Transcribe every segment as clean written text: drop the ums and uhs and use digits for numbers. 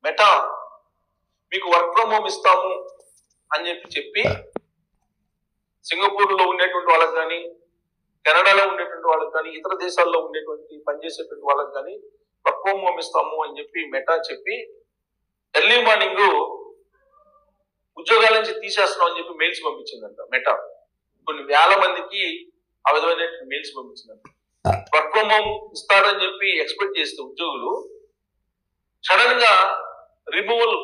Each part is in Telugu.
మెటా మీకు వర్క్ ఫ్రమ్ హోమ్ ఇస్తాము అని చెప్పి సింగపూర్ లో ఉండేటువంటి వాళ్ళకి కానీ, కెనడాలో ఉండేటువంటి వాళ్ళకి కానీ, ఇతర దేశాల్లో ఉండేటువంటి పనిచేసేటువంటి వాళ్ళకి కానీ వర్క్ ఫ్రమ్ హోమ్ ఇస్తాము అని చెప్పి మెటా చెప్పి ఎర్లీ మార్నింగ్ ఉద్యోగాల నుంచి తీసేస్తున్నాం అని చెప్పి మెయిల్స్ పంపించిందంట మెటా. కొన్ని వేల మందికి ఆ విధమైన మెయిల్స్ పంపించిందంట. వర్క్ ఫ్రమ్ హోమ్ ఇస్తారని చెప్పి ఎక్స్పెక్ట్ చేస్తే ఉద్యోగులు సడన్ గా రిమూవల్,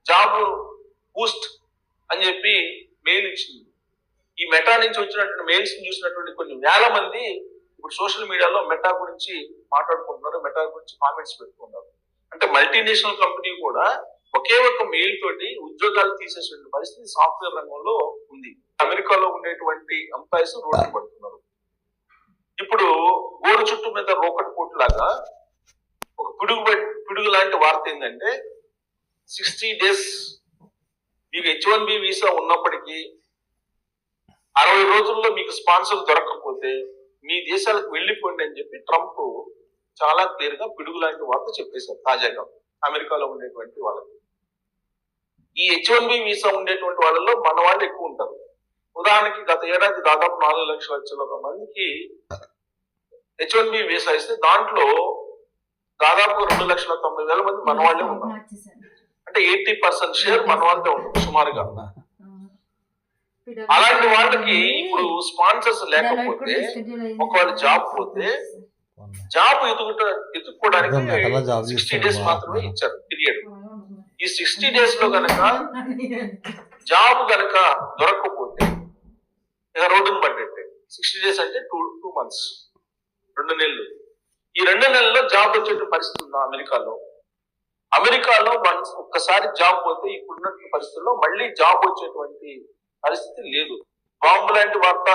జాబ్ బూస్ట్ అని చెప్పి మెయిల్ ఇచ్చింది. ఈ మెటా నుంచి వచ్చినటువంటి మెయిల్స్ చూసినటువంటి కొన్ని వేల మంది ఇప్పుడు సోషల్ మీడియాలో మెటా గురించి మాట్లాడుకుంటున్నారు, మెటా గురించి కామెంట్స్ పెట్టుకున్నారు. అంటే మల్టీనేషనల్ కంపెనీ కూడా ఒకే ఒక్క మెయిల్ తోటి ఉద్యోగాలు తీసేసే పరిస్థితి సాఫ్ట్వేర్ రంగంలో ఉంది. అమెరికాలో ఉండేటువంటి ఎంప్లాయీస్ రోడ్డు పడుతున్నారు. ఇప్పుడు గోరు చుట్టూ మీద రోకట్ పోటు లాగా ఒక పిడుగు లాంటి వార్త ఏంటంటే 60 days మీకు H1B వీసా ఉన్నప్పటికీ 60 రోజుల్లో మీకు స్పాన్సర్ దొరకకపోతే మీ దేశాలకు వెళ్ళిపోండి అని చెప్పి ట్రంప్ చాలా క్లియర్ గా పిడుగు లాంటి వార్త చెప్పేశారు తాజాగా అమెరికాలో ఉండేటువంటి వాళ్ళకి. ఈ H1B వీసా ఉండేటువంటి వాళ్ళలో మన వాళ్ళు ఎక్కువ ఉంటారు. ఉదాహరణకి గత ఏడాది దాదాపు 4 లక్షల మందికి H1B వీసా ఇస్తే దాంట్లో దాదాపు 2,90,000 మంది మన వాళ్ళే ఉన్నారు. అంటే 80% షేర్ మన వాళ్ళే ఉంటుంది సుమారుగా. అలాంటి వాళ్ళకి ఇప్పుడు స్పాన్సర్స్ లేకపోతే, ఒకవేళ జాబ్ పోతే, జాబ్ ఎత్తుక్కోవడానికి 60 days మాత్రమే ఇచ్చారు పీరియడ్. ఈ 60 days లో గనక జాబ్ గనక దొరకకపోతే ఇక రోడ్డును పడ్డట్టే. 60 days అంటే 2 months, 2 నెలలు. ఈ 2 నెలల్లో జాబ్ వచ్చే పరిస్థితి ఉందా అమెరికాలో? అమెరికాలో ఒక్కసారి జాబ్ పోతే ఇప్పుడున్న పరిస్థితుల్లో మళ్ళీ జాబ్ వచ్చేటువంటి పరిస్థితి లేదు. బాంబు లాంటి వార్త